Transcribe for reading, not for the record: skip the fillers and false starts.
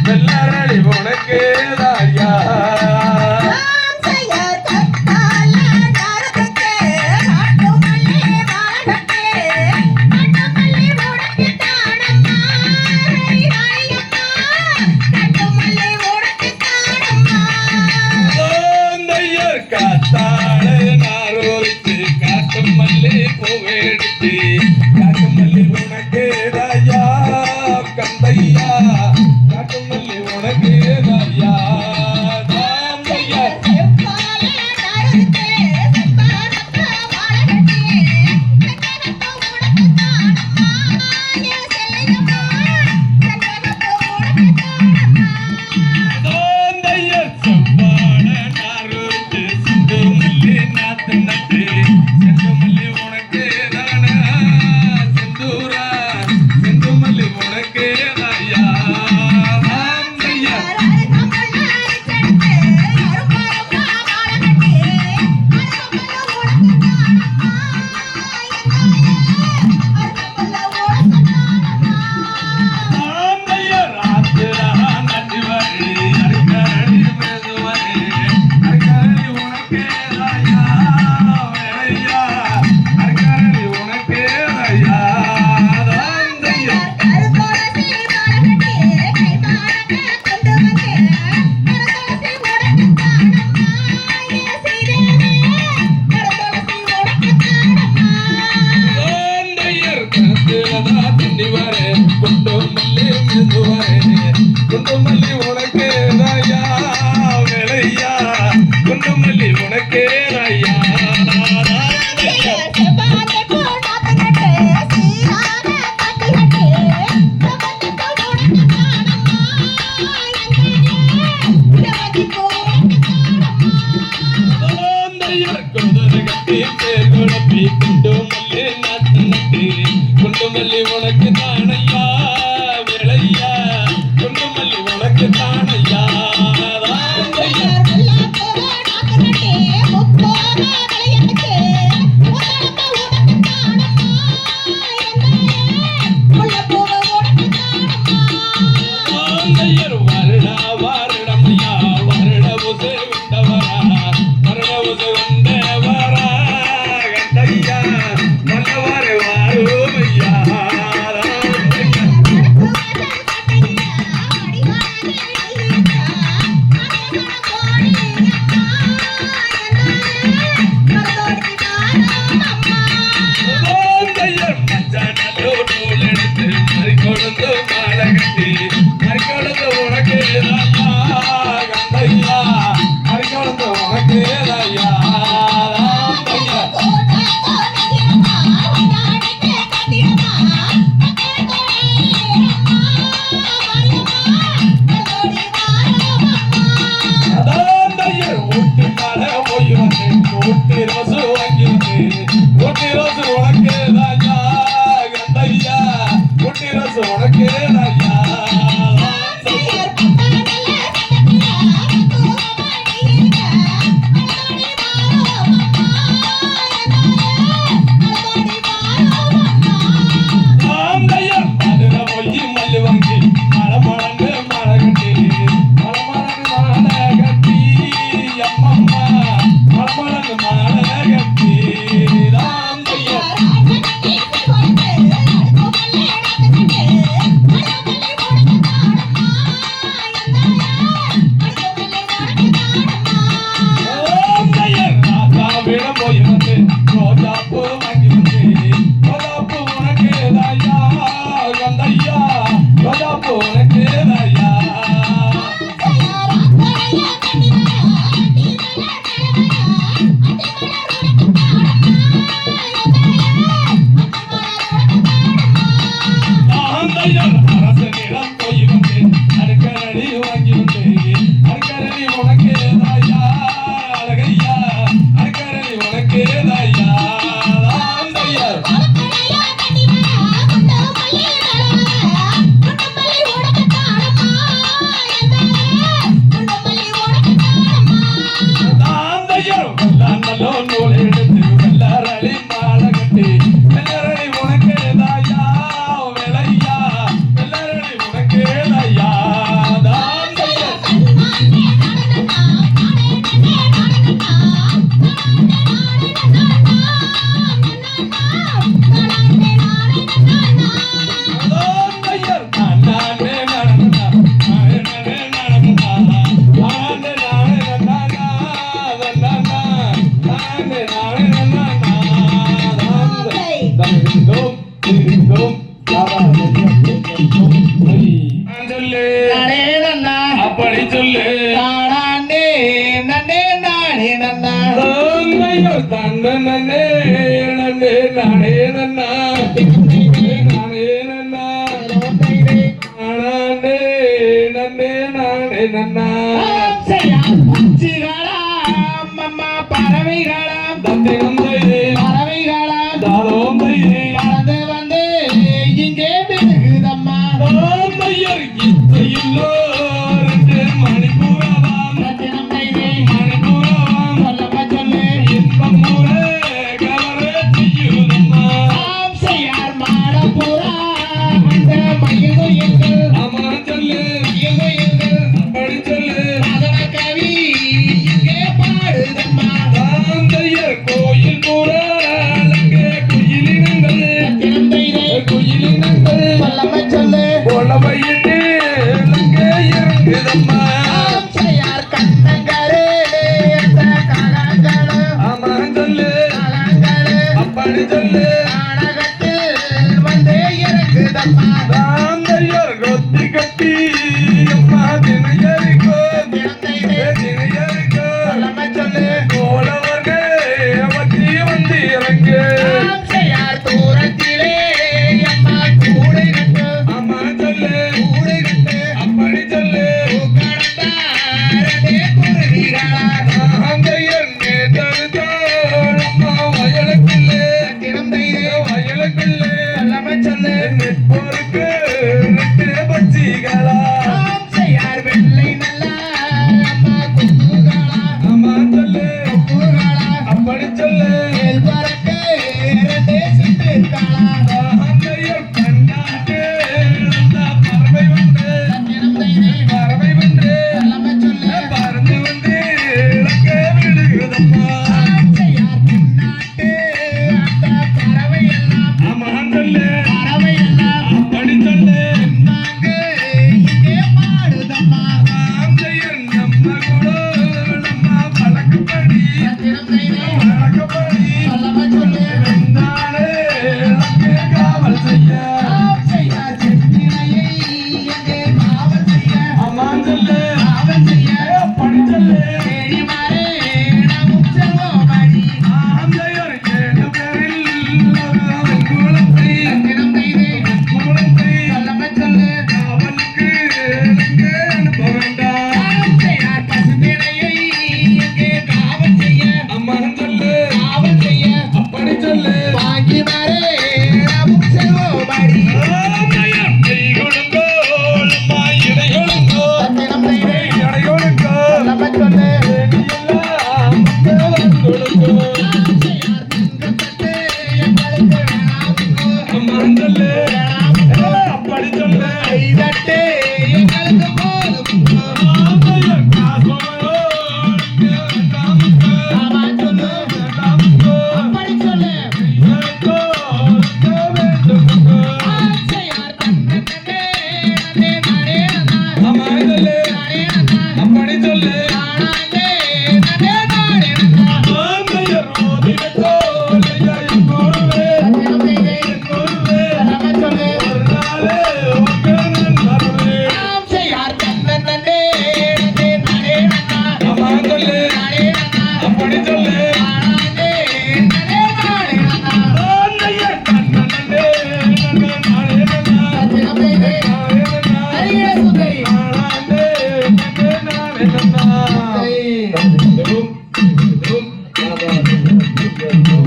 வெள்ளரளி உனக்கு தாயா காத்தாள நாரோரித்து காட்டு மல்லி பூவெடுத்து காட்டு மல்லி உனக்கு ராயா கந்தையா காட்டு மல்லி உனக்கு ராயா குண்டுமல்லி உனக்கு ராயா வேலையா குண்டுமல்லி உனக்கு ராயா குண்டுமல்லி நாட்டு நட்டு குண்டுமல்லி உனக்கு தானையா வேலையா குண்டுமல்லி உனக்கு தானையா வருடா வருடமையா வருட உசை உண்டவரா வருட உசை உண்டவரா கந்தையா நல்லவாறு வாருமையா மச்சான் நல்ல நூல் எடுத்து மறிக்கொழுந்து மாலை கட்டி மறிக்கொழுந்து உனக்கு அப்படி சொல்லு நானே நன்னே நானே நன்னா தன்ன நன்னே நன்னே நானே நன்னா நானே நன்னா நானே நன்னே நானே நன்னா பூச்சிகளாம் அம்மா பறவைகளாம் தந்தை வந்தை பறவைகளாம் தாளோம் தையே பறந்து வந்து இங்கே விழுகுதம்மா தாந்தையர் இசையில்லோ மணிபூரவாம் ரத்தினம் தைதே மணிபூரவாம் சொல்லப்ப சொல்லு இன்பம் மூலே கவரே செய்யுதம்மா செய்யார் மாடப்புறா அந்த மயிலுயங்கள் அம்மா சொல்லு மயிலுயங்கள் அப்படி சொல்லு அதன கவி இங்கே பாடுதம்மா தாந்தையர் கோயில் புறாலங்கே குயிலினங்கள் ரத்தினம் தைதே குயிலினங்கள் சொல்லப்ப சொல்லு போலவையிட்டு லங்கே இறங்குதம்மா செய்யார் கண்ணங்களே அந்த கலங்களும் அம்மா சொல்லு கலங்களும் அப்படி சொல்லு நாடகத்தில் வந்து இறங்குதம்மா தாந்தையர் கொத்தி கட்டி அம்மா தினையரிக்கோ தினம் தைதே தினையரிக்கோ சொல்லப்ப சொல்லு போலவர்கள் வட்டி வந்து இறங்கு செய்யார் தூரத்திலே அம்மா கூடை கட்டு அம்மா சொல்லு கூடை கட்டு அப்படி சொல்லு கடந்தாரதே குருவிகளா தாந்தையர் நேதருதோள் அம்மா வயலுக்குள்ளே தினம் தைதே வயலுக்குள்ளே சொல்லப்ப சொல்லு நெற்பொருக்கு ரெட்டு பச்சிகளா செய்யார் வெள்ளை நல்லா அம்மா குத்துகளா அம்மா சொல்லு குத்துகளா அப்படி சொல்லு மேல் பறக்க இரண்டே சிட்டுகளா தாந்தையர் கண்டாட்டு அந்த பறவை வந்து தினம் தைதே பறவை வந்து சொல்லப்ப சொல்லு பறந்து வந்து இலக்கே விழுகுதம்மா செய்யார் பின்னாட்டு அந்த பறவை எல்லாம் அம்மா சொல்லு பறவை எல்லாம் அப்படி சொல்லு நாங்க இங்கே பாடுதம்மா தாந்தையர் நம்ம கூட நம்ம வழக்கப்படி தினம் தைதே வழக்கப்படி சொல்லப்ப சொல்லு வெந்தாளே இலக்கே காவல் செய்ய செய்யார் செத்தினையை எங்கே காவல் செய்ய அம்மா சொல்லு காவல் செய்ய அப்படி சொல்லு தேடி மாறே நாமும் செல்வோம் அடி தாந்தையர் 7 பேரில் ஒரு குலத்தை தினம் தைதே குலத்தை சொல்லப்ப சொல்லு காவலுக்கு இலக்கே அனுப்ப வேண்டாம் செய்யார் பசுந்தினையை எங்கே காவல் செய்ய அம்மா சொல்லு காவல் செய்ய அப்படி சொல்லு வாங்கி மாறே நாமும் செல்வோம் அடி தாந்தையர் கைகளுங்கோ அம்மா இடைகளுங்கோ தினம் தைதே இடைகளுங்கோ சொல்லப்ப சொல்லு எல்லாம் மக்கள் கொடுங்கோ செய்யார் திங்கப்பட்டு எங்களுக்கு வேணாமுங்கோ அம்மா சொல்லு வேணாமுங்கோ அப்படி சொல்லு கைதட்டு எங்களுக்கு போதுமுங்கோ தாந்தையர் காசோடு வேண்டாமுக்கோ ஆமா சொல்லு வேண்டாமுக்கோ அப்படி சொல்லு வேண்டோ வேண்டுமுக்கோ செய்யார் தன்னே நன்னே நானே நன்னா அம்மா சொல்லு நானே நன்னா அப்படி சொல்லு நானே நன்னே நானே நன்னா தாந்தையர் ஓதினத்தோ என் குருவே தினம் தைதே என் குருவே சொல்லப்ப சொல்லு ஒரு நாளே உங்கள் நான் வருவேன் செய்யார் தன்னே நன்னே நானே நன்னா அம்மா சொல்லு நானே நன்னா அப்படி சொல்லு நானே நன்னே நானே நன்னா தாந்தையர் கண்ணனே நன்னே நானே நன்னா தினம் தைதே நானே நன்னா ஹரியே சுந்தரி நானே நன்னே நானே நன்னா தை டும் டும்